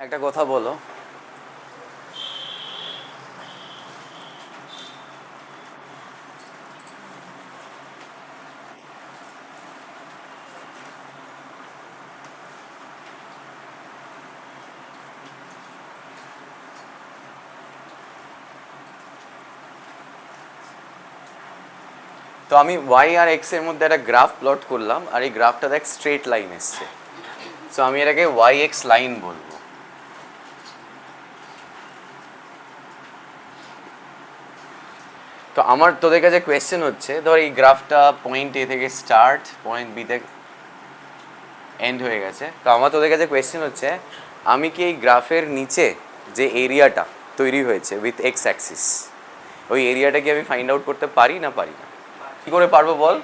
একটা কথা বলো, তো আমি ওয়াই আর এক্স এর মধ্যে একটা গ্রাফ প্লট করলাম, আর এই গ্রাফটা দেখ স্ট্রেট লাইন এসছে, সো আমি এটাকে ওয়াই এক্স লাইন বলবো। তো আমার তোদের কাছে কোয়েশ্চেন হচ্ছে, ধর এই গ্রাফটা পয়েন্ট এ থেকে স্টার্ট, পয়েন্ট বি তে এন্ড হয়ে গেছে, তো আমার তোদের কাছে কোয়েশ্চেন হচ্ছে, আমি কি এই গ্রাফের নিচে যে এরিয়াটা তৈরি হয়েছে উইথ এক্স অ্যাক্সিস, ওই এরিয়াটা কি আমি ফাইন্ড আউট করতে পারি না পারি না? কি করে পারবো বল?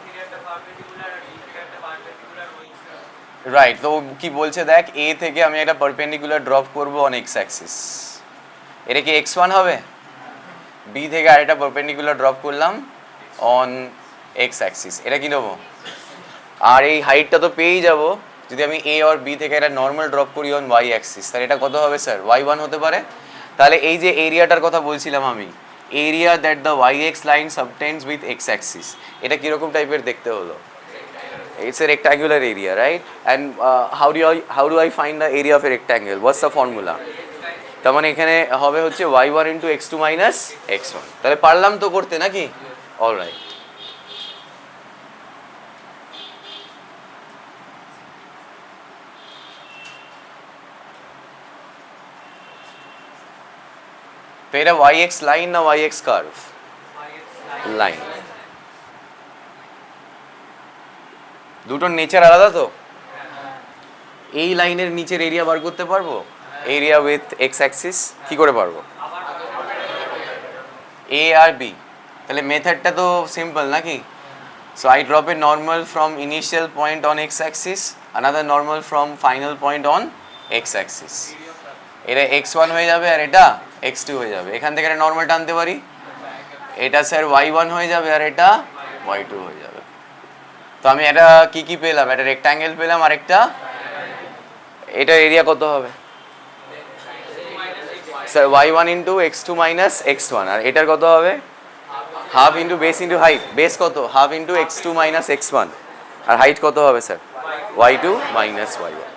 রাইট, তো কি বলছে দেখ, এ থেকে আমি একটা পারপেন্ডিকুলার ড্রপ করব অন এক্স অ্যাক্সিস, এটা কি x1 হবে? বি থেকে আরেকটা পারপেন্ডিকুলার ড্রপ করলাম অন এক্স অ্যাক্সিস, এটা কি নেবো? আর এই হাইটটা তো পেয়েই যাব যদি আমি এ আর বি থেকে একটা নর্মাল ড্রপ করি অন ওয়াই অ্যাক্সিস, তাহলে এটা কত হবে স্যার? y1 হতে পারে। তাহলে এই যে এরিয়াটার কথা বলছিলাম আমি, area that the y x line subtends with x axis, এটা কীরকম টাইপের দেখতে হলো? It's a rectangular area, right? And how do I find the area of a rectangle? What's the formula? তার মানে এখানে হবে হচ্ছে y1 into x2 minus x1, তাহলে পারলাম তো করতে নাকি? অলরাইট, তো এটা yx লাইন না yx কার্ভ? লাইন। দুটোর নেচার আলাদা তো। এই লাইনের নিচের এরিয়া বার করতে পারবো, এরিয়া উইথ এক্স অ্যাক্সিস, কি করে পারবো? এ আর বি, তাহলে মেথডটা তো সিম্পল নাকি? So I drop A normal from initial point on x Axis, another normal from final point on x axis, এটা x1 হয়ে যাবে আর এটা x2 হয়ে যাবে, এখান থেকে একটা নর্মাল টানতে পারি, এটা স্যার y1 হয়ে যাবে আর এটা y2 হয়ে যাবে। তো আমি এটা কি কি পেলাম? একটা রেক্ট্যাঙ্গেল পেলাম, আর একটা, এটার এরিয়া কত হবে sir? y1 into x2 minus x1, আর এটার কত হবে? Half into base into height, base কত? Half into x2 minus x1, আর হাইট কত হবে স্যার? y2 minus y1।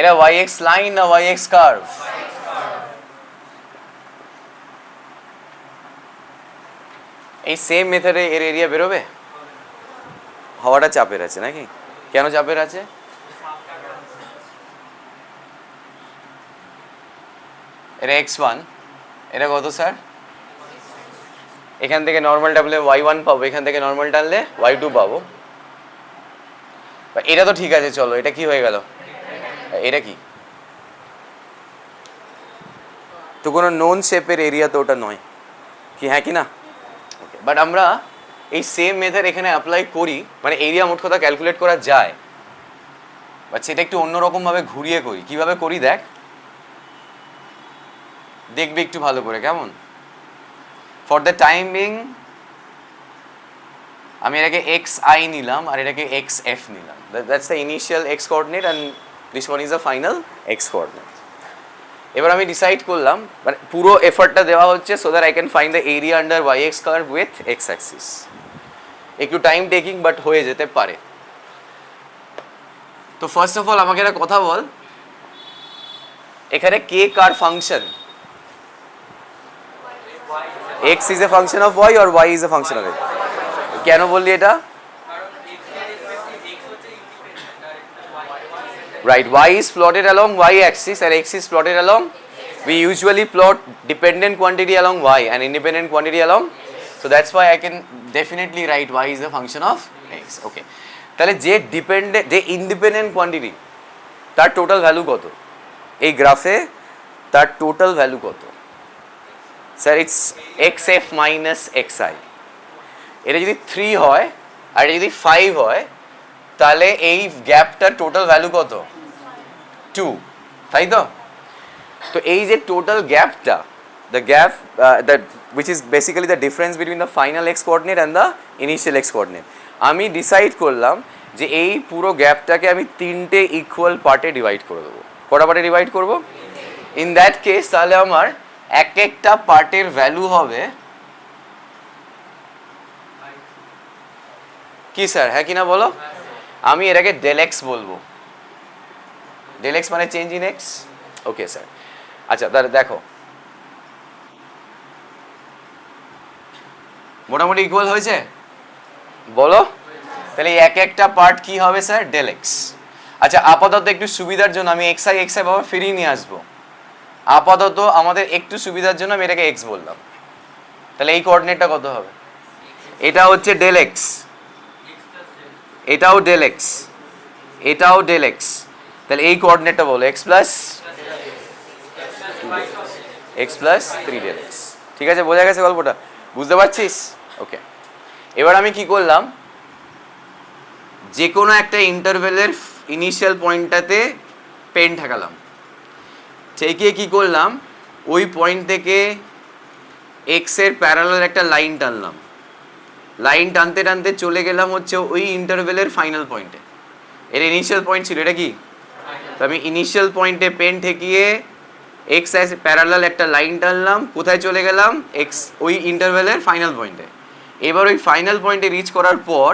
এটা yx লাইন না yx কার্ভ? এই সেম মেথডে এর এরিয়া বেরোবে? হওয়াটা চাপের আছে নাকি? কেন চাপের আছে? এটা x1, এটা কত স্যার? এখান থেকে নর্মাল টানলে y1 পাবো, এখান থেকে নর্মাল টানলে y2 পাবো। এটা তো ঠিক আছে, চলো এটা কি হয়ে গেল? এটা কি? তো কোনো নোন শেপের এরিয়া তো ওটা নয় কি, হ্যাঁ কি না? ওকে, বাট আমরা এই সেম মেথড এখানে অ্যাপ্লাই করি, মানে এরিয়া মোট কথা ক্যালকুলেট করা যায়, বাট সেটা একটু অন্যরকমভাবে ঘুরিয়ে করি। কিভাবে করি দেখ, দেখবি একটু ভালো করে, কেমন? ফর দ্য টাইম বিং আমি এটাকে xi নিলাম আর এটাকে xf নিলাম, that's the initial x coordinate and this one is the final x coordinate. এবার আমি ডিসাইড করলাম, মানে পুরো এফর্টটা দেওয়া হচ্ছে so that I can find the area under y x curve with x axis. একটু টাইম টেকিং, বাট হয়ে যেতে পারে। তো ফার্স্ট অফ অল আমাকে একটা কথা বল, এখানে কে কার function? x is a function of y or y is a function of x? কেন বললি এটা? Right, y is plotted along y axis and x is plotted along, we usually plot dependent quantity along y and independent quantity along, so that's why I can definitely write y is a function of x. Okay, তাহলে যে dependent, যে independent quantity, তার total value কত এই গ্রাফে? তার total value কত sir? It's xf minus xi। এটা যদি 3 হয় আর যদি 5 হয় তাহলে এই গ্যাপটার টোটাল ভ্যালু কত 2, তাই তো? তো এই যে টোটাল গ্যাপটা, the gap that which is basically the difference between the final x coordinate and the initial x coordinate, আমি ডিসাইড করলাম যে এই পুরো গ্যাপটাকে আমি তিনটে ইকুয়াল পার্টে ডিভাইড করে দেবো। কটা পার্টে ডিভাইড করব? ইন দ্যাট কেস তাহলে আমার এক একটা পার্টের ভ্যালু হবে কি স্যার, হ্যাঁ কি না বলো? আমি এটাকে ডেল এক্স বলবো। ডেল এক্স মানে change in x. Okay sir, আচ্ছা তাহলে দেখো মোটামুটি ইকুয়াল হয়েছে বলো? তাহলে এক একটা পার্ট কি হবে স্যার? Del x. আচ্ছা আপাতত একটু সুবিধার জন্য আমি এক্স আই বাবা ফিরিয়ে নিয়ে আসবো। আপাতত আমাদের একটু সুবিধার জন্য আমি এটাকে এক্স বললাম। তাহলে এই কোঅর্ডিনেটটা কত হবে? এটা হচ্ছে ডেল এক্স, এটাও ডেল এক্স, এটাও ডেল এক্স। তাহলে এই কোঅর্ডিনেটটা বলো x plus three del x. ঠিক আছে, বোঝা গেছে গল্পটা? বুঝতে পারছিস? ওকে, এবার আমি কি করলাম, যে কোনো একটা ইন্টারভেলের ইনিশিয়াল পয়েন্টটাতে পেন ঠেকালাম, ঠেকিয়ে কি করলাম, ওই পয়েন্ট থেকে এক্স এর প্যারালাল একটা লাইন টানলাম। লাইন টানতে টানতে চলে গেলাম হচ্ছে ওই ইন্টারভেলের ফাইনাল পয়েন্টে। এর ইনিশিয়াল পয়েন্ট ছিল এটা কি? তো আমি ইনিশিয়াল পয়েন্টে পেন ঠেকিয়ে এক্স এর প্যারালাল একটা লাইন টানলাম, কোথায় চলে গেলাম? এক্স ওই ইন্টারভেলের ফাইনাল পয়েন্টে। এবার ওই ফাইনাল পয়েন্টে রিচ করার পর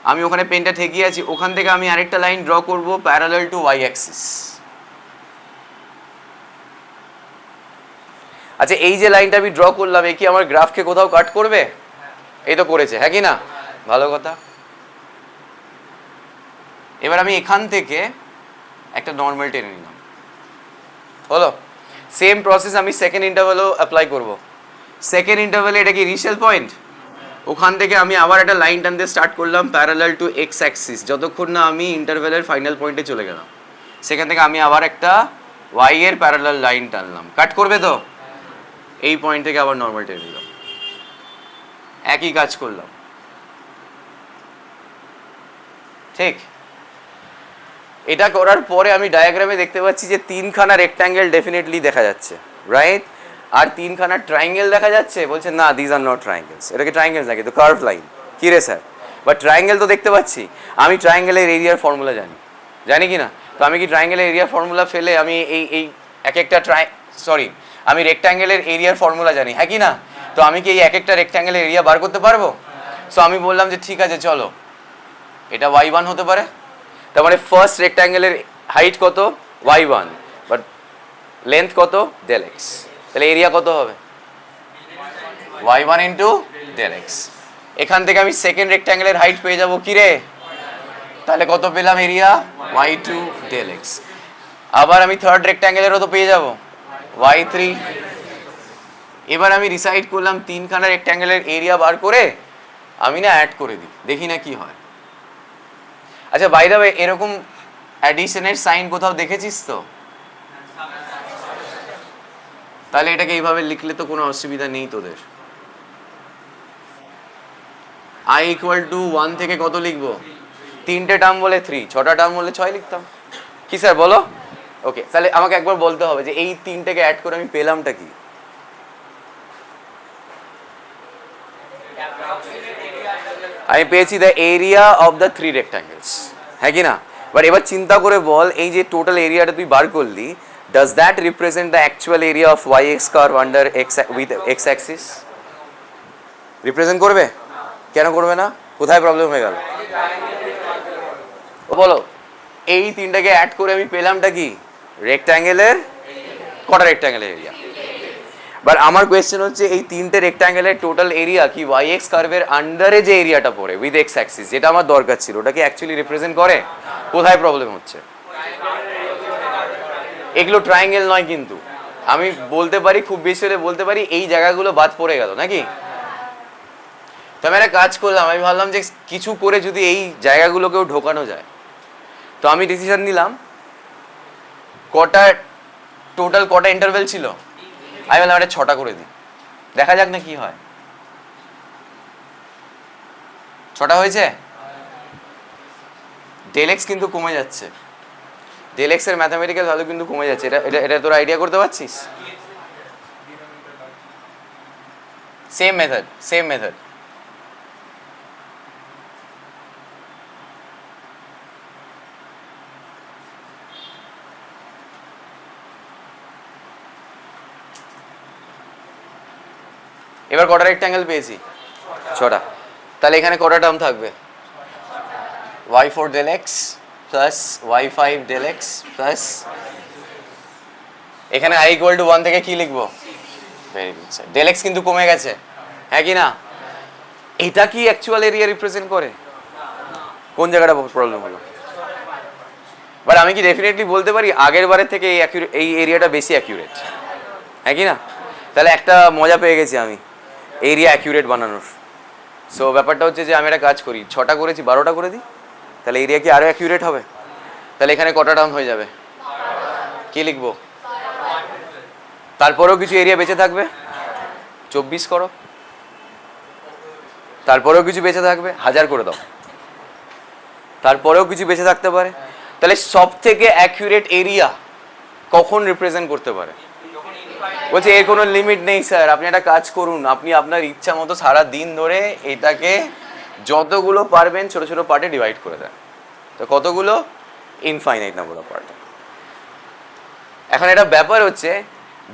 আমি ওখানে পেনটা ঠেকিয়ে আছি, ওখান থেকে আমি আরেকটা লাইন ড্র করব প্যারালাল টু ওয়াই অ্যাক্সিস। আচ্ছা এই যে লাইনটা আমি ড্র করলাম, এ কি আমার গ্রাফকে কোথাও কাট করবে? এই তো করেছে, হ্যাঁ কি না? ভালো কথা। এবার আমি এখান থেকে একটা নর্মাল টেনে নিলাম, হলো? সেম প্রসেস আমি সেকেন্ড ইন্টারভ্যালও অ্যাপ্লাই করব। সেকেন্ড ইন্টারভ্যালে এটা কি ইনিশিয়াল পয়েন্ট, ওখান থেকে আমি আবার একটা লাইন টানতে স্টার্ট করলাম প্যারালাল টু এক্স অ্যাক্সিস, যতক্ষণ না আমি ইন্টারভ্যালের ফাইনাল পয়েন্টে চলে গেলাম। সেখান থেকে আমি আবার একটা ওয়াই এর প্যারালাল লাইন টানলাম, কাট করবে তো? এই পয়েন্ট থেকে আবার নর্মাল টেনে নিলাম, একই কাজ করলাম। ঠিক এটা করার পরে আমি ডায়াগ্রামে দেখতে পাচ্ছি যে তিনখানা রেক্ট্যাঙ্গেল ডেফিনেটলি দেখা যাচ্ছে, রাইট? আর তিনখানা ট্রায়াঙ্গেল দেখা যাচ্ছে। বলছে না, দিস আর নট ট্রায়াঙ্গেলস। এটাকে ট্রায়াঙ্গেলস নাকি? তো কার্ভ লাইন। কি রে স্যার? বাট ট্রায়াঙ্গেল তো দেখতে পাচ্ছি। আমি ট্রায়াঙ্গেলের এরিয়ার ফর্মুলা জানি, জানি কি না? তো আমি কি ট্রায়াঙ্গেলের এরিয়ার ফর্মুলা ফেলে আমি এই এক একটা আমি রেক্ট্যাঙ্গেলের এরিয়ার ফর্মুলা জানি, হ্যাঁ কি না? তো আমি কি এই এক একটা রেক্ট্যাঙ্গেলের এরিয়া বার করতে পারবো? সো আমি বললাম যে ঠিক আছে চলো, এটা y1 হতে পারে। তার মানে ফার্স্ট রেক্ট্যাঙ্গেলের হাইট কত? y1, বাট লেন্থ কত? Del x. তাহলে এরিয়া কত হবে? y1 into del x. এখান থেকে আমি সেকেন্ড রেক্ট্যাঙ্গেলের হাইট পেয়ে যাবো কি রে? তাহলে কত পেলাম এরিয়া? y2 del x. আবার আমি থার্ড রেক্ট্যাঙ্গেলেরও তো পেয়ে যাবো y3। এবার আমি ডিসাইড করলাম তিনখানা রেক্ট্যাঙ্গেলের এরিয়া বার করে আমি না অ্যাড করে দিই, দেখি না কি হয়। আচ্ছা বাই দ্য ওয়ে, এরকম অ্যাডিশনের সাইন কোথাও দেখেছিস তো? তাহলে এটাকে এইভাবে লিখলে তো কোনো অসুবিধা নেই তোদের। i ইকুয়াল টু 1 থেকে কত লিখবো? তিনটে টার্ম বলে 3, ছটা টার্ম বলে 6 লিখতাম। কি স্যার বলো? ওকে, তাহলে আমাকে একবার বলতে হবে যে এই তিনটাকে অ্যাড করে আমি পেলামটা কি? আমি পেয়েছি the area of the three rectangles, হ্যাঁ কি না? বাট এবার চিন্তা করে বল, এই যে টোটাল এরিয়াটা তুই বার করলি, does that represent the actual area of y x curve under x with x axis? Represent করবে? কেন করবে না? কোথায় প্রবলেম হয়ে গেল বলো? এই তিনটাকে অ্যাড করে আমি পেলামটা কি? রেক্ট্যাঙ্গেলের কটা রেক্ট্যাঙ্গেলের এরিয়া। বাট আমার কোয়েশ্চেন হচ্ছে এই তিনটে রেক্ট্যাঙ্গেলের টোটাল এরিয়া কি ওয়াই এক্স কার্ভের আন্ডারে যে এরিয়াটা পড়ে উইথ এক্স অ্যাক্সিস, যেটা আমার দরকার ছিল, ওটা কি অ্যাকচুয়ালি রিপ্রেজেন্ট করে? কোথায় প্রবলেম হচ্ছে? এগুলো ট্রায়াঙ্গেল নয় কিন্তু। আমি বলতে পারি, খুব বেশি হলে বলতে পারি এই জায়গাগুলো বাদ পড়ে গেল নাকি। তো আমি একটা কাজ করলাম, আমি ভাবলাম যে কিছু করে যদি এই জায়গাগুলোকেও ঢোকানো যায়। তো আমি ডিসিশন নিলাম, কটা টোটাল কটা ইন্টারভেল ছিল, আমি বললাম এটা 6টা করে দিই, দেখা যাক না কি হয়। 6টা হয়েছে? ডেল এক্স কিন্তু কমে যাচ্ছে, ডেল এক্স এর ম্যাথামেটিক্যাল ভ্যালু কিন্তু কমে যাচ্ছে। এটা এটা এটা তোর আইডিয়া করতে পারছিস? Same method, same method. এবার কটা রেক্ট্যাঙ্গেল পেয়েছি? 6টা। তাহলে এখানে কটা টার্ম থাকবে? y4 del x plus y5 del x plus এখানে i equal to 1 থেকে কি লিখবো? Very good sir. del x কিন্তু কমে গেছে, হ্যাঁ কি না? এটা কি অ্যাকচুয়াল এরিয়া রিপ্রেজেন্ট করে? কোন জায়গাটা প্রবলেম হলো? বাট আমি কি ডেফিনেটলি বলতে পারি আগের বারের থেকে এই এরিয়াটা বেশি অ্যাকিউরেট, হ্যাঁ কি না? তাহলে একটা মজা পেয়ে গেছি আমি এরিয়া অ্যাকিউরেট বানানোর। সো ব্যাপারটা হচ্ছে যে আমি একটা কাজ করি, 6টা করেছি 12টা করে দিই, তাহলে এরিয়া কি আরও অ্যাকিউরেট হবে? তাহলে এখানে কটা টার্ম হয়ে যাবে? কি লিখবো? তারপরেও কিছু এরিয়া বেঁচে থাকবে, 24 করো। তারপরেও কিছু বেঁচে থাকবে, 1000 করে দাও। তারপরেও কিছু বেঁচে থাকতে পারে। তাহলে সব থেকে অ্যাকিউরেট এরিয়া কখন রিপ্রেজেন্ট করতে পারে? বলছে এর কোনো লিমিট নেই স্যার, আপনি একটা কাজ করুন, আপনি আপনার ইচ্ছা মতো সারা দিন ধরে এটাকে যতগুলো পারবেন ছোট ছোট পার্টে ডিভাইড করে দেন। তো কতগুলো? Infinite number of part. এখন এটা ব্যাপার হচ্ছে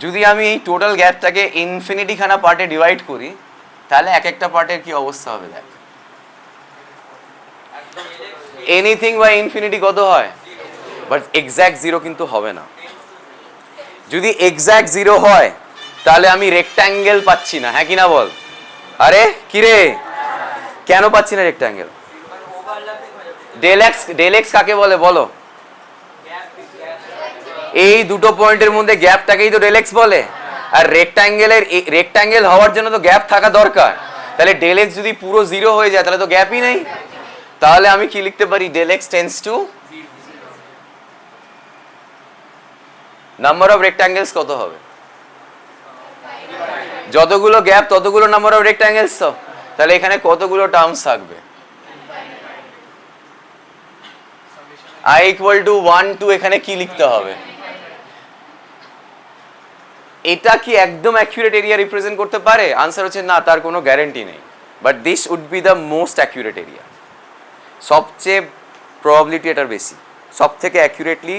যদি আমি এই টোটাল গ্যাপটাকে ইনফিনিটি খানা পার্টে ডিভাইড করি তাহলে এক একটা পার্টের কি অবস্থা হবে দেখ। এনিথিং বাই ইনফিনিটি কত হয়? বাট এক্স্যাক্ট 0 কিন্তু হবে না। যদি এক্স্যাক্ট 0 হয় তাহলে আমি রেক্ট্যাঙ্গেল পাচ্ছি না, হ্যাঁ কি না বল? আরে কি রে, কেন পাচ্ছি না রেক্ট্যাঙ্গেল? ডেল এক্স কাকে বলে বলো? এই দুটো পয়েন্টের মধ্যে গ্যাপটাকেই তো ডেল এক্স বলে। আর রেক্ট্যাঙ্গেল হওয়ার জন্য তো গ্যাপ থাকা দরকার। তাহলে ডেল এক্স যদি পুরো 0 হয়ে যায় তাহলে তো গ্যাপই নেই। তাহলে আমি কি লিখতে পারি? Del x tends to number of rectangles কত হবে? যতগুলো গ্যাপ ততগুলো নাম্বার অফ রেক্ট্যাঙ্গেলস। তো তাহলে এখানে কতগুলো টার্মস থাকবে? i equal to 1 2 এখানে কি লিখতে হবে? এটা কি একদম অ্যাকিউরেট এরিয়া রিপ্রেজেন্ট করতে পারে? আনসার হচ্ছে না, তার কোনো গ্যারান্টি নেই। But this would be the most accurate area. সবচেয়ে প্রবাবিলিটি এটার বেশি। সব থেকে অ্যাকিউরেটলি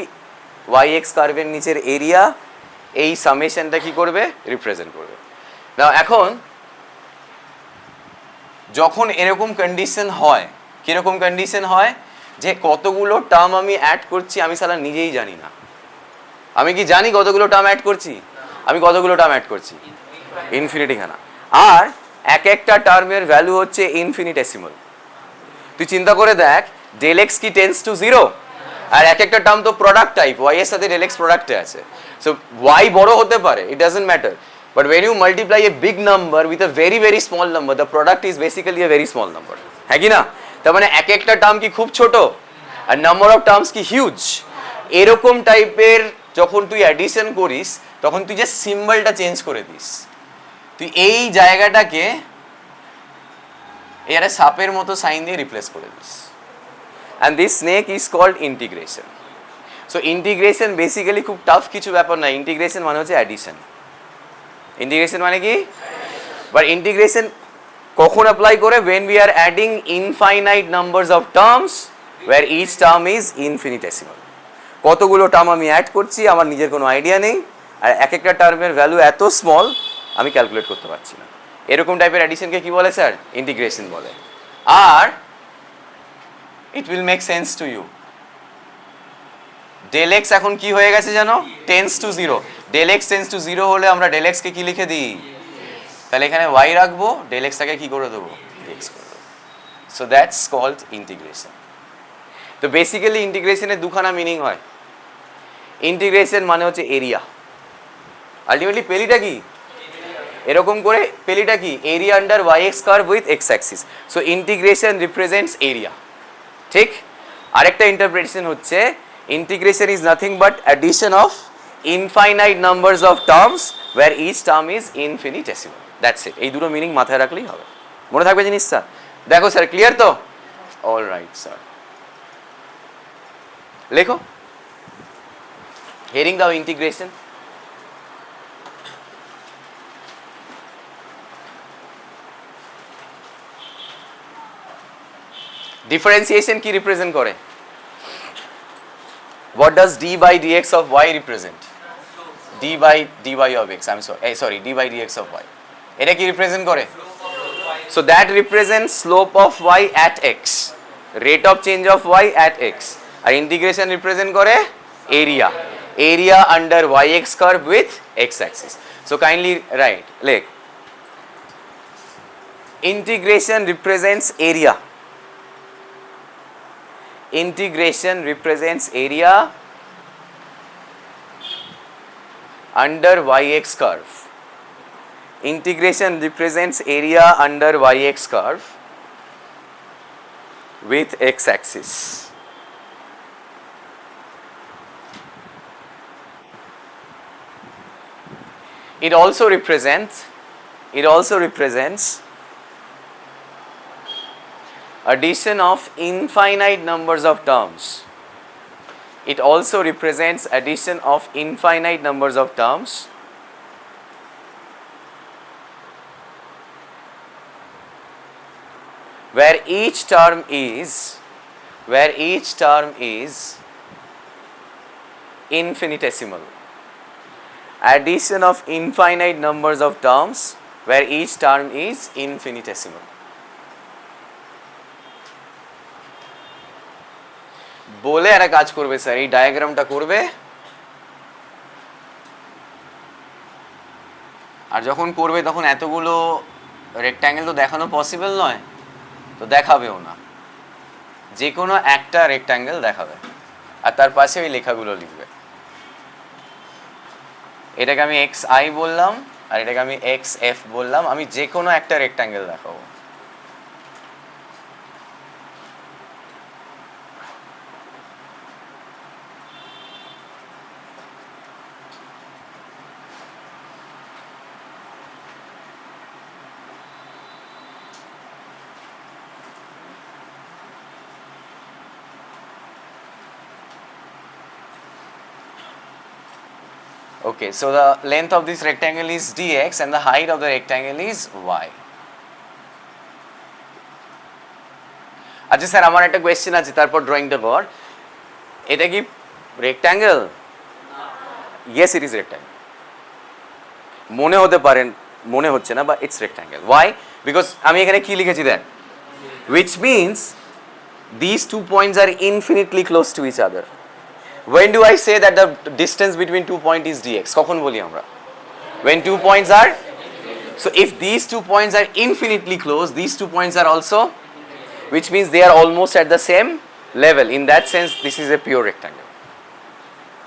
ওয়াই এক্স কার্ভের নিচের এরিয়া এই সামেশনটা কি করবে? রিপ্রেজেন্ট করবে। না এখন যখন এরকম কন্ডিশন হয়, কিরকম কন্ডিশন হয় যে কতগুলো টার্ম আমি অ্যাড করছি আমি সালা নিজেই জানি না। আমি কি জানি কতগুলো টার্ম অ্যাড করছি? আমি কতগুলো টার্ম অ্যাড করছি? ইনফিনিটি খানা। আর এক একটা টার্মের ভ্যালু হচ্ছে ইনফিনিটেসিমাল। তুই চিন্তা করে দেখ, ডেল এক্স কি টেন্স টু 0? আর এক একটা টার্ম তো প্রোডাক্ট টাইপ, ওয়াই এর সাথে ডেল এক্স প্রোডাক্টে আছে। সো ওয়াই বড় হতে পারে, it doesn't matter, but when you multiply a big number with a very very small number, the product is basically a very small number, হ্যাঁ কি না? তার মানে এক একটা টার্ম কি খুব ছোট আর নাম্বার অফ টার্মস কি হিউজ। এরকম টাইপের যখন তুই অ্যাডিশন করিস তখন তুই যে সিম্বলটা চেঞ্জ করে দিস, তুই এই জায়গাটাকে এর সাপের মতো সাইন দিয়ে রিপ্লেস করে this. and this snake is called integration. so integration basically খুব টাফ কিছু ব্যাপার না। ইন্টিগ্রেশন মানে হচ্ছে অ্যাডিশন। ইন্টিগ্রেশন মানে কি? বাট ইন্টিগ্রেশন কখন অ্যাপ্লাই করে? when we are adding infinite numbers of terms where each term is infinitesimal. কতগুলো টার্ম আমি অ্যাড করছি আমার নিজের কোনো আইডিয়া নেই, আর এক একটা টার্মের ভ্যালু এত স্মল আমি ক্যালকুলেট করতে পারছি না। এরকম টাইপের অ্যাডিশনকে কি বলে স্যার? ইন্টিগ্রেশন বলে। আর it will make sense to you. del x এখন কি হয়ে গেছে জানো? tends to 0. del x tends to 0 হলে আমরা del x কে কি লিখে দিই? তাহলে এখানে y রাখবো, del x টাকে কি করে দেবো? dx করে দেবো। so that's called integration. তো বেসিক্যালি ইন্টিগ্রেশনের দুখানা মিনিং হয়। ইন্টিগ্রেশন মানে হচ্ছে এরিয়া। আলটিমেটলি পেলিটা কি? এরকম করে পেলিটা কি? Area under y x curve with x axis. So integration represents area. ঠিক? আরেকটা ইন্টারপ্রিটেশন হচ্ছে integration is nothing but addition of infinite numbers of terms where each term is infinitesimal. That's it. এই দুটো মিনিং মাথায় রাখলেই হবে। মনে থাকবে জিনিসটা? দেখো স্যার, ক্লিয়ার তো? All right sir. লেখো হেডিং দাও ইন্টিগ্রেশন। ডিফারেন্সিয়েশন কি রিপ্রেজেন্ট করে? What does d by dx of y represent? d by dy of x, I'm sorry, d by dx of y. এটা কি রিপ্রেজেন্ট করে? So that represents slope of y at x, rate of change of y at x. আর integration represent করে area, area under yx curve with x axis. So kindly write, like integration represents area. Integration represents area under yx curve. Integration represents area under yx curve with x axis. It also represents addition of infinite numbers of terms. It also represents addition of infinite numbers of terms where each term is infinitesimal. Addition of infinite numbers of terms where each term is infinitesimal. বলে একটা কাজ করবে sir, এই ডায়াগ্রামটা করবে, আর যখন করবে তখন এতগুলো রেক্ট্যাঙ্গেল তো দেখানো পসিবল নয়, তো দেখাবেও না, যে কোনো একটা রেক্ট্যাঙ্গেল দেখাবে আর তার পাশে ওই লেখাগুলো লিখবে। এটাকে আমি এক্স আই বললাম আর এটাকে আমি এক্স এফ বললাম, আমি যে কোনো একটা রেক্ট্যাঙ্গেল দেখাবো। Okay, so the length of this rectangle is dx and the height of the rectangle is y. আচ্ছা স্যার আমার একটা কোয়েশ্চেন আছে, তারপর ড্রয়িংটা কর। এটা কি rectangle? Yes it is rectangle. মনে হতে পারেন, মনে হচ্ছে না, বা ইটস রেক্ট্যাঙ্গেল। ওয়াই? বিকজ আমি এখানে কি লিখেছি দেখ, which means these 2 points are infinitely close to each other. When do I say that the distance between 2 points is dx? কখন বলি আমরা? When 2 points are, so if these 2 points are infinitely close, these 2 points are also, which means they are almost at the same level. In that sense, this is a pure rectangle.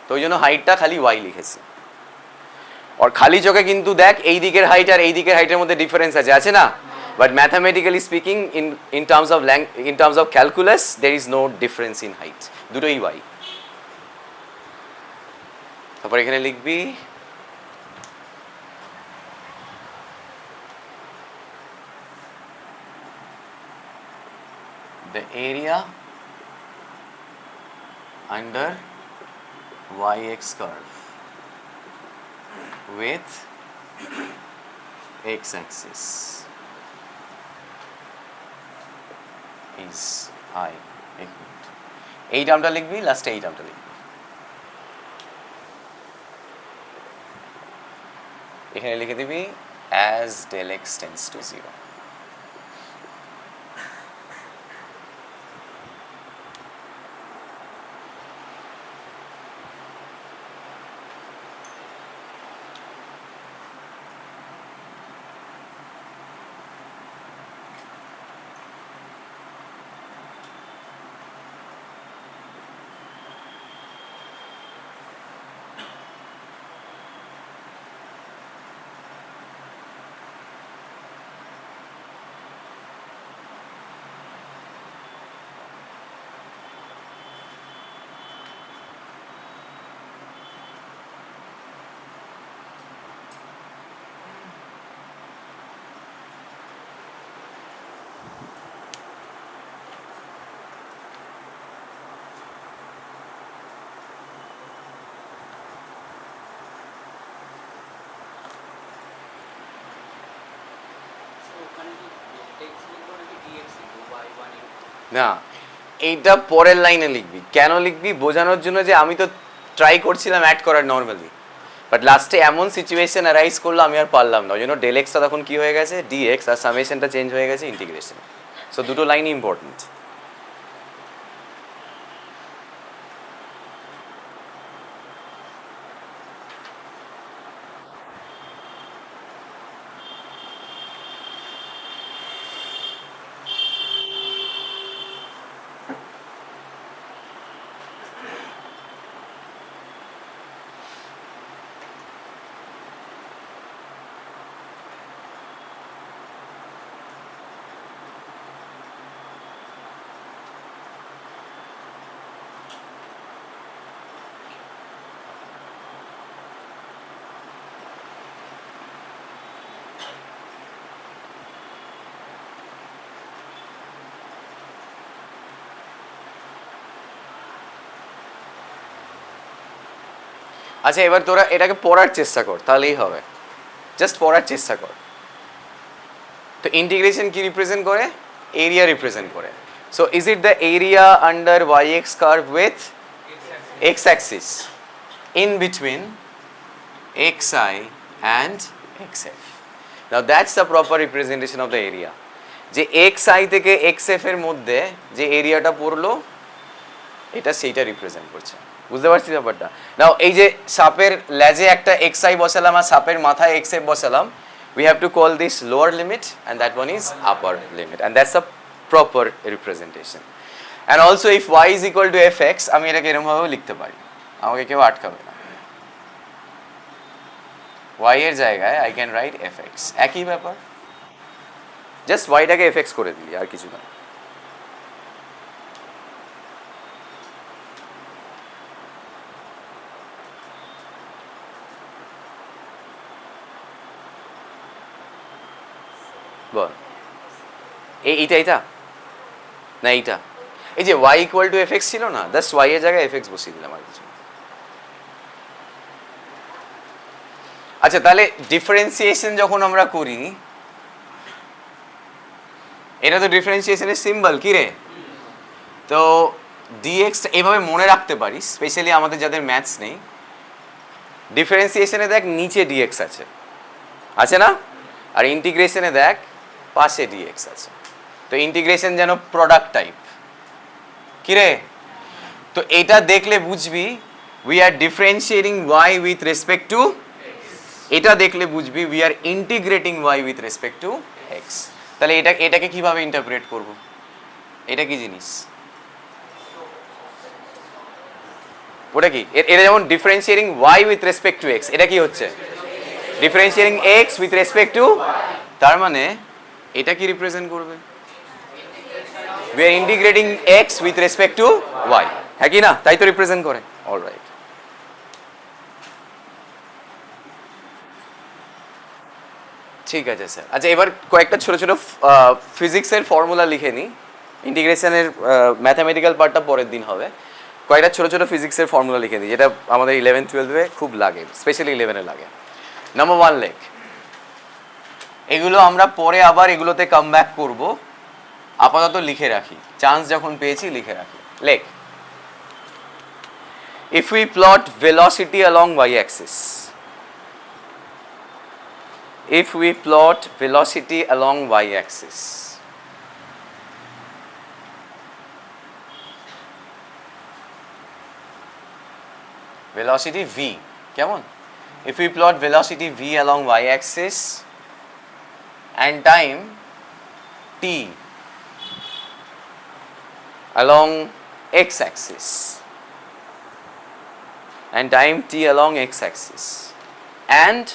তো ওই জন্য হাইটটা খালি y লিখেছি। আর খালি চোখে কিন্তু দেখ এই দিকের হাইট আর এই দিকের হাইটের মধ্যে ডিফারেন্স আছে না? But mathematically speaking, in terms of calculus, there is no difference in height. দুটোই y। তারপর এখানে লিখবি the area under yx curve with x axis is I. এই টার্মটা লিখবি, লাস্টে এই টার্মটা লিখবি। এখানে লিখে দিবি as del x tends to 0. না, এইটা পরের লাইনে লিখবি। কেন লিখবি? বোঝানোর জন্য যে আমি তো ট্রাই করছিলাম অ্যাড করার নর্মালি, বাট লাস্টে এমন সিচুয়েশন অ্যারাইজ করলো আমি আর পারলাম না, ওই জন্য ডেল এক্সটা তখন কি হয়ে গেছে ডিএক্স, আর সামেশনটা চেঞ্জ হয়ে গেছে ইন্টিগ্রেশন। সো দুটো লাইনই ইম্পর্টেন্ট। আচ্ছা, এবার তোরা এটাকে পড়ার চেষ্টা কর, তাহলেই হবে। জাস্ট পড়ার চেষ্টা কর। তো ইন্টিগ্রেশন কি রিপ্রেজেন্ট করে? এরিয়া রিপ্রেজেন্ট করে। So is it the area under y x curve with x axis in between x i and x f. Now that's the proper representation of the area. যে x i থেকে x f এর মধ্যে যে এরিয়াটা পড়লো, এটা সেইটা represent করছে। বুঝতে পারছি ব্যাপারটা? নাও এই যে সাপের লেজে একটা এক্স আই বসালাম আর সাপের মাথায় এক্স এফ বসালাম, we have to call this lower limit and that one is upper limit, and that's a proper representation. And also if y is equal to fx, আমি এটাকে এরকম ভাবেও লিখতে পারি, আমাকে কেউ আটকাবে না। y এর জায়গায় I can write fx, একই ব্যাপার, জাস্ট y টাকে fx করে দিই, আর কিছু না। বল, এইটা এইটা না এইটা, এই যে y ইকুয়াল টু fx ছিল না, জাস্ট y এর জায়গায় fx বসিয়ে দিলাম, আর কিছু। আচ্ছা, তাহলে ডিফারেন্সিয়েশন যখন আমরা করি, এটা তো ডিফারেন্সিয়েশনের সিম্বল কি রে? তো dx এইভাবে মনে রাখতে পারিস, স্পেশালি আমাদের যাদের ম্যাথস নেই। ডিফারেন্সিয়েশনে দেখ নিচে dx আছে, আছে না? আর ইন্টিগ্রেশনে দেখ পাশে dx আছে। তো ইন্টিগ্রেশন যেন প্রোডাক্ট টাইপ, কি রে? তো এটা দেখলে বুঝবি we are differentiating y with respect to, এটা দেখলে বুঝবি we are integrating y with respect to x। তাহলে এটাকে কিভাবে ইন্টারপ্রেট করব? এটা কি জিনিস? ওটা কি? এটা যেমন differentiating y with respect to x, এটা কি হচ্ছে? Differentiating x with respect to, তার মানে এটা কি রিপ্রেজেন্ট করবে? we are integrating x with respect to y, হ্যাঁ কি না? তাই তো রিপ্রেজেন্ট করে। অলরাইট, ঠিক আছে স্যার। আচ্ছা, এবার কয়েকটা ছোট ছোট ফিজিক্সের ফর্মুলা লিখে নিই। ইন্টিগ্রেশনের ম্যাথামেটিক্যাল পার্টটা পরের দিন হবে। কয়েকটা ছোট ছোট ফিজিক্সের ফর্মুলা লিখে দিই, যেটা আমাদের 11-12 খুব লাগে, স্পেশালি 11-এ লাগে। নাম্বার 1 লেখ, এগুলো আমরা পরে আবার এগুলোতে কাম ব্যাক করবো, আপাতত লিখে রাখি, চান্স যখন পেয়েছি লিখে রাখি। লেখ, if we plot velocity along y-axis, if we plot velocity along y-axis, velocity v, কেমন? if we plot velocity v along y-axis and time t along x-axis and time t along x-axis and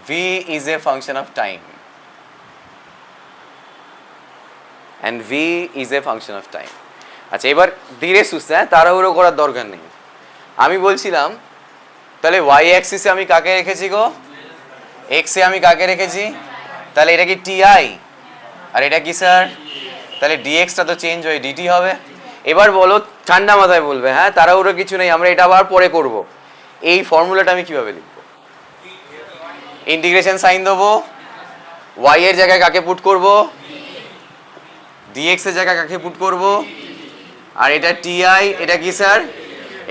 v is a function of time, and v is a function of time. আচ্ছা, এবার ধীরে সুস্থে, তাড়াহুড়ো করার দরকার নেই। আমি বলছিলাম তাহলে y অ্যাক্সিসে আমি কাকে রেখেছি গো? x এ আমি কাকে রেখেছি? তাহলে এটা কি ti, আর এটা কি স্যার? তাহলে dx টা তো চেঞ্জ হয়ে dt হবে। এবার বলো, ঠান্ডা মাথায় বলবে, হ্যাঁ তাড়াহুড়ো কিছু নেই, আমরা এটা আবার পরে করব। এই ফর্মুলাটা আমি কিভাবে লিখব? ইন্টিগ্রেশন সাইন দেবো, y এর জায়গায় কাকে পুট করব, dx এর জায়গায় কাকে পুট করব, আর এটা ti, এটা কি স্যার,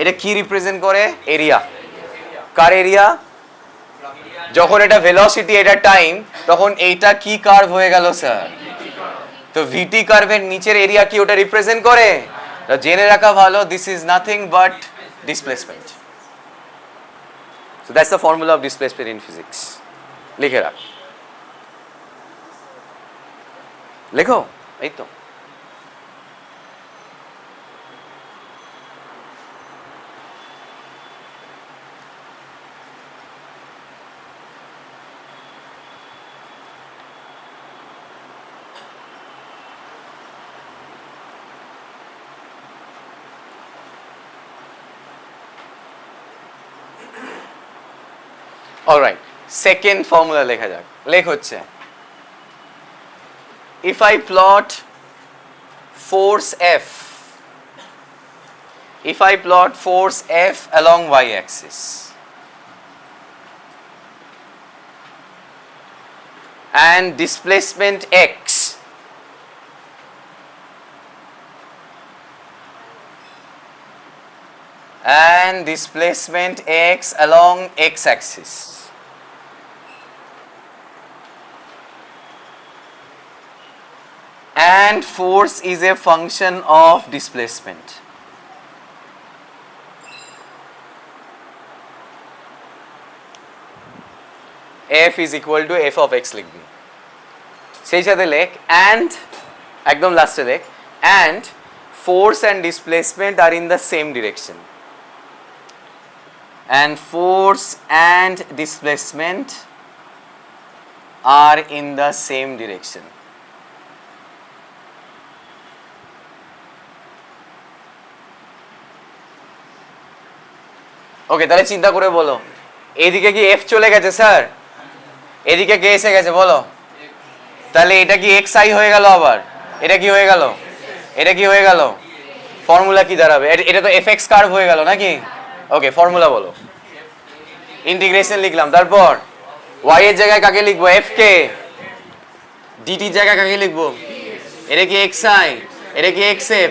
এটা কি রিপ্রেজেন্ট করে, এরিয়া। কার এরিয়া? যখন এটা ভেলোসিটি এটা টাইম, তখন এইটা কি কার্ভ হয়ে গেল স্যার, তো ভিটি কার্ভের নিচের এরিয়া কি ওটা রিপ্রেজেন্ট করে? জেনে রাখা ভালো, this is nothing but displacement. So that's the formula of displacement in physics. লিখে রাখ, লেখো, এই তো। অলরাইট, সেকেন্ড ফর্মুলা লেখা যাক। লেখ হচ্ছে, if I plot force F, if I plot force F along y axis and displacement x and displacement x along x axis, and force is a function of displacement, f is equal to f of x লিখবি। সেই সাথে লেখ and, একদম লাস্টে লেখ and force and displacement are in the same direction, and force and displacement are in the same direction. ওকে, তাহলে চিন্তা করে বলো, এদিকে কি এফ চলে গেছে স্যার, এদিকে কে এসে গেছে বলো, তাহলে এটা কি এক্স আই হয়ে গেল, আবার এটা কি হয়ে গেল, এটা কি হয়ে গেল, ফর্মুলা কি দাঁড়াবে, এটা তো এফ এক্স কার্ভ হয়ে গেল নাকি। ওকে, ফর্মুলা বলো। ইন্টিগ্রেশন লিখলাম, তারপর ওয়াই এর জায়গায় কাকে লিখবো, এফ কে, ডিটির জায়গায় কাকে লিখবো, এটা কি এক্স আই, এটা কি x F.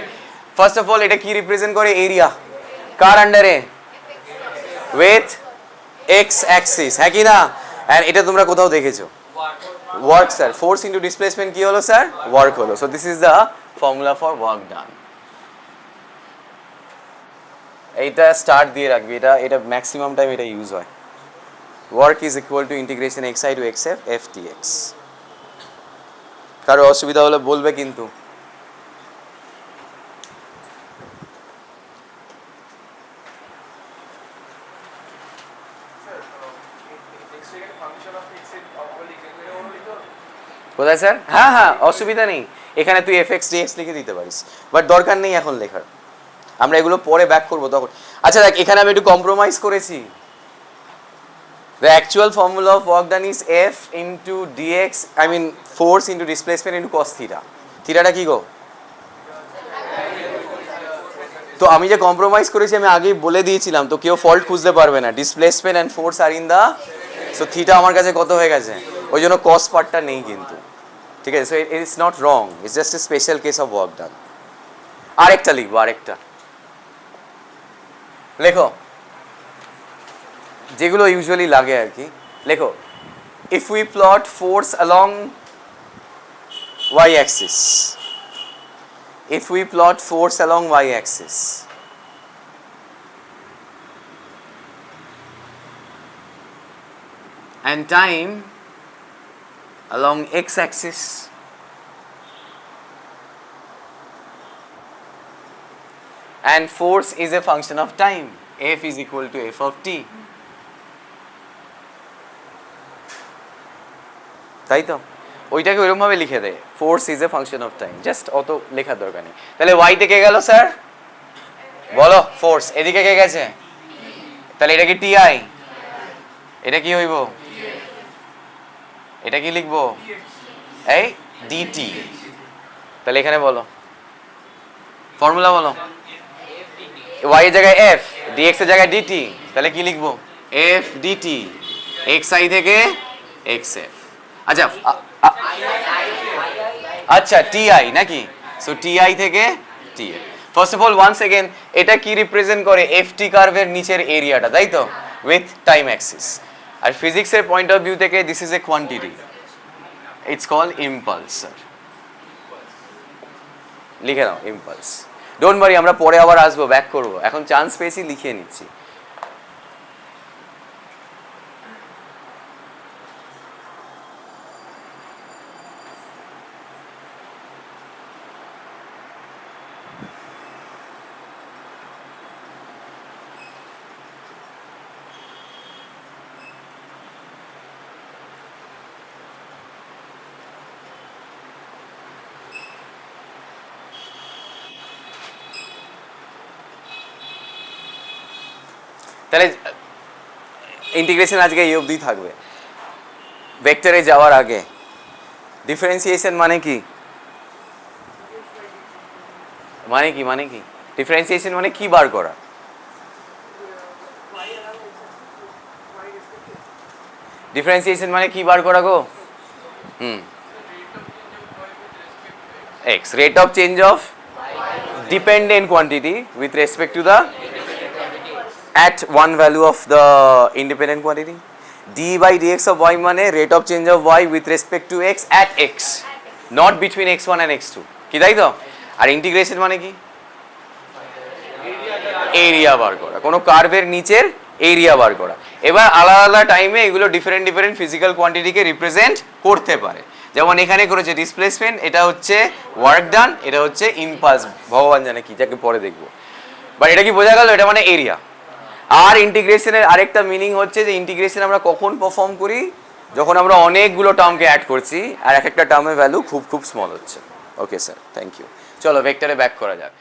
First of all এটা কি রিপ্রেজেন্ট করে, এরিয়া, কার আন্ডারে, উইথ এক্স অ্যাক্সিস, হ্যাঁ কি না। এন্ড এটা তোমরা কোথাও দেখেছো, work sir, force into displacement কি হলো স্যার, ওয়ার্ক হলো। So this is the formula for work done. এইটা স্টার্ট দিয়ে রাখবি, এটা ম্যাক্সিমাম টাইম এটা ইউজ হয়। Work is equal to integration x i to x f f t x. কারো অসুবিধা হলে বলবে কিন্তু। কোথায় স্যার, হ্যাঁ হ্যাঁ অসুবিধা নেই, এখানে তুই এফ এক্স ডিএক্স লিখে দিতে পারিস, বাট দরকার নেই এখন লেখার, আমরা এগুলো পরে ব্যাক করবো তখন। আচ্ছা দেখ, এখানে আমি একটু কম্প্রোমাইজ করেছি। The actual formula of work done is F into dx, I mean force into displacement into cos theta. থিটাটা কি গো? তো আমি যে কম্প্রোমাইজ করেছি আমি আগেই বলে দিয়েছিলাম, তো কেউ ফল্ট খুঁজতে পারবে না। ডিসপ্লেসমেন্ট অ্যান্ড ফোর্স আর ইন দা, সো থিটা আমার কাছে কত হয়ে গেছে, ওই জন্য কস পার্টটা নেই কিন্তু, ঠিক আছে। So it is not wrong, it's just a special case of work done. আরেকটা লিখবো, আরেকটা লেখো, যেগুলো ইউজুয়ালি লাগে আর কি। লেখো, if we plot force along y axis, if we plot force along y axis and time along x axis, and force is a function of time, f is equal to f of t, তাই তো ওইটাকে ওইরকম ভাবে লিখে দেয়, force is a function of time, just অত লেখার দরকার নেই। তাহলে ওয়াই তে কে গেল স্যার বলো, ফোর্স, এদিকে কে গেছে, তাহলে এটা কি টি আই, এটা কি হইব, এটা কি লিখবো, এই ডিটি। তাহলে এখানে বলো ফর্মুলা বলো, ওয়াই এর জায়গায় এফ, ডিএক্স এর জায়গায় ডিটি, তাহলে কি লিখবো, এফ ডিটি, এক্স আই থেকে এক্স এফ। আচ্ছা আচ্ছা টিআই নাকি, সো টিআই থেকে ta. First of all once again এটা কি রিপ্রেজেন্ট করে, এফটি কার্ভের নিচের এরিয়াটা, তাই তো, উইথ টাইম অ্যাক্সিস। আর ফিজিক্সের পয়েন্ট অফ ভিউ থেকে this is a quantity, it's called impulse. লিখে নাও ইম্পালস, ডোন্ট ওয়ারি, আমরা পরে আবার আসবো, ব্যাক করবো, এখন চান্স পেয়েছি লিখিয়ে নিচ্ছি। তাহলে ইন্টিগ্রেশন আজকে এই অবধি থাকবে। ভেক্টরে যাওয়ার আগে ডিফারেন্সিয়েশন মানে কি, মানে কি, মানে কি ডিফারেন্সিয়েশন মানে কি বার করা? ডিফারেন্সিয়েশন মানে কি বার করা গো? x, rate of change of dependent quantity with respect to the at one value of the independent quantity. d by dx of y মানে rate of change of y with respect to x at x, not between x1 and x2, কি তাই তো? আর integration মানে কি? Area বার করা, কোনো কার্ভের নিচের এরিয়া বার করা। এবার আলাদা আলাদা টাইমে এগুলো ডিফারেন্ট ডিফারেন্ট ফিজিক্যাল কোয়ান্টিটিকে রিপ্রেজেন্ট করতে পারে। যেমন এখানে করেছে ডিসপ্লেসমেন্ট, এটা হচ্ছে ওয়ার্ক ডান, এটা হচ্ছে ইম্পালস, ভগবান জানে কি, যাকে পরে দেখবো। বাট এটা কি বোঝা গেল, এটা মানে এরিয়া। আর ইন্টিগ্রেশনের আরেকটা মিনিং হচ্ছে যে ইন্টিগ্রেশন আমরা কখন পারফর্ম করি, যখন আমরা অনেকগুলো টার্মকে অ্যাড করছি আর এক একটা টার্মের ভ্যালু খুব খুব স্মল হচ্ছে। Okay sir, thank you. চলো ভেক্টরে ব্যাক করা যাক।